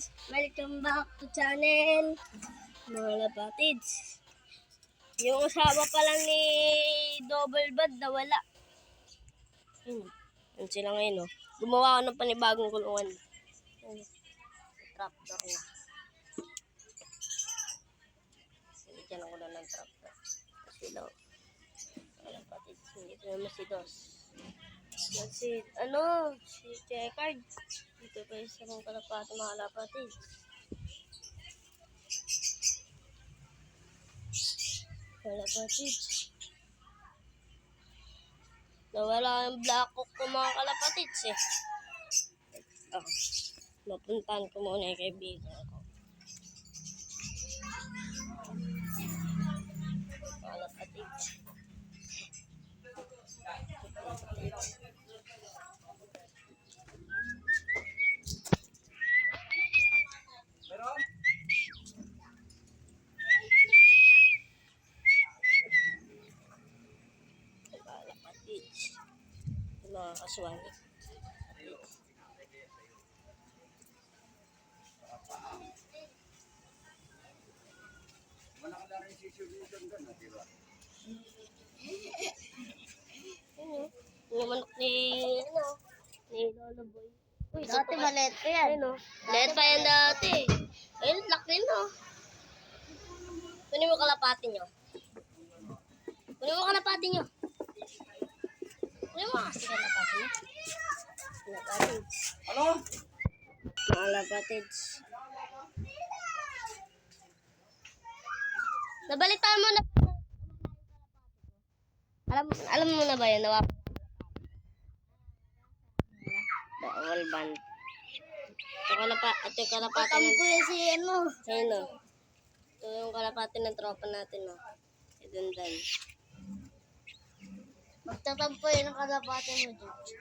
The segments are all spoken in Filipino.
kalapatids! Welcome back to channel, mga kalapatids. Yung asawa pala ni Double Bad nawala. Yan sila ngayon, oh. Gumawa ako ng panibagong kulungan. Trapdoor na. Sinigyan ako na ng trapdoor. Sila, kalapatids. Dito naman si Dos. Yan si Checard. Dito pa isa ng kalapati, mga kalapatids. Kalapatids. Nawala yung black hook ko, mga kalapatids, eh. Mapuntahan ko muna yung kaibigan ko. Kalapatids. Kalapatids. Mga kaswali. Yung manok ni Lolo Boy. Uy, Dati maliit pa yan. Liit pa yan dati. Ayun, laki no. Kunin mo kalapati nyo. Kunin mo kalapati nyo. Kunin mo kasi kalapati nyo. Kalapatids. Ano? Kalapatids. Nabalitaan mo na. Alam mo na ba yan? Bawal ban. Ito yung kalapati Kakampo yan si ano. Ayun o. Ito yung kalapati ng tropa natin o. Si Dundan. Magtatampo yan ang kalapate mo, George.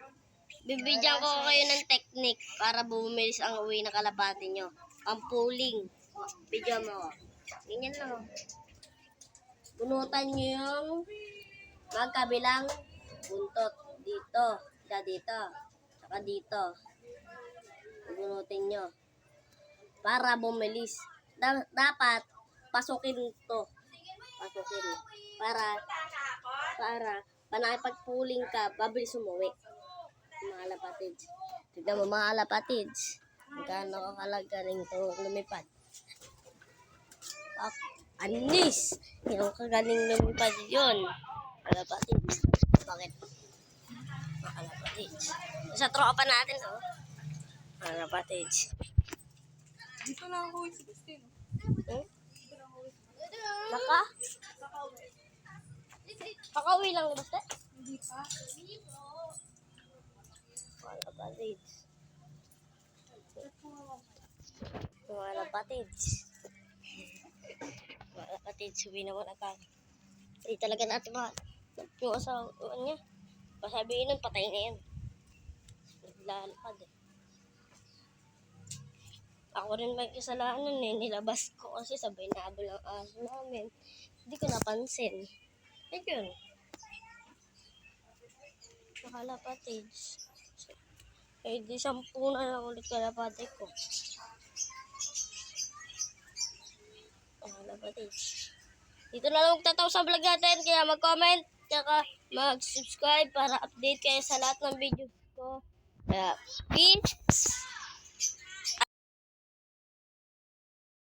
Bibigyan ko kayo ng technique para bumilis ang uwi na kalapati nyo. Ang pooling. Bigyan mo. Ganyan lang o. Bunutan nyo yung magkabilang buntot. Dito. Dito. Saka dito. Bunutin nyo. Para bumilis. Dapat pasukin to. Pasukin. Para nakipag-pooling ka, pabilis umuwi. Mga kalapatids. Tignan mo mga kalapatids. Magkano kakalaga rin ito lumipad. Anis! Yung kagaling lumipad yun. Kalapatids. Bakit? Mga kalapatids. Sa tropa natin, oh. Kalapatids. Dito na ako sa Destino. Naka? Kakauwi lang ni Basta? Hindi pa. Kalapatids. Kalapatids. Kalapatids, sabi naman agad. Hindi talaga natin mahal. Yung asawa niya. Pasabihin nun, patay na yan. Naglalakad eh. Ako rin may kasalanan eh. Nilabas ko kasi sabay nabal ang aso namin. Hindi ko napansin. Eh yun. Kalapatids. Eh di 10 na lang ulit kalapati ko. Kalapatids. Dito na lang magtataw sa vlog natin. Kaya mag-comment. Tsaka mag-subscribe para update kayo sa lahat ng video ko. Kaya peace!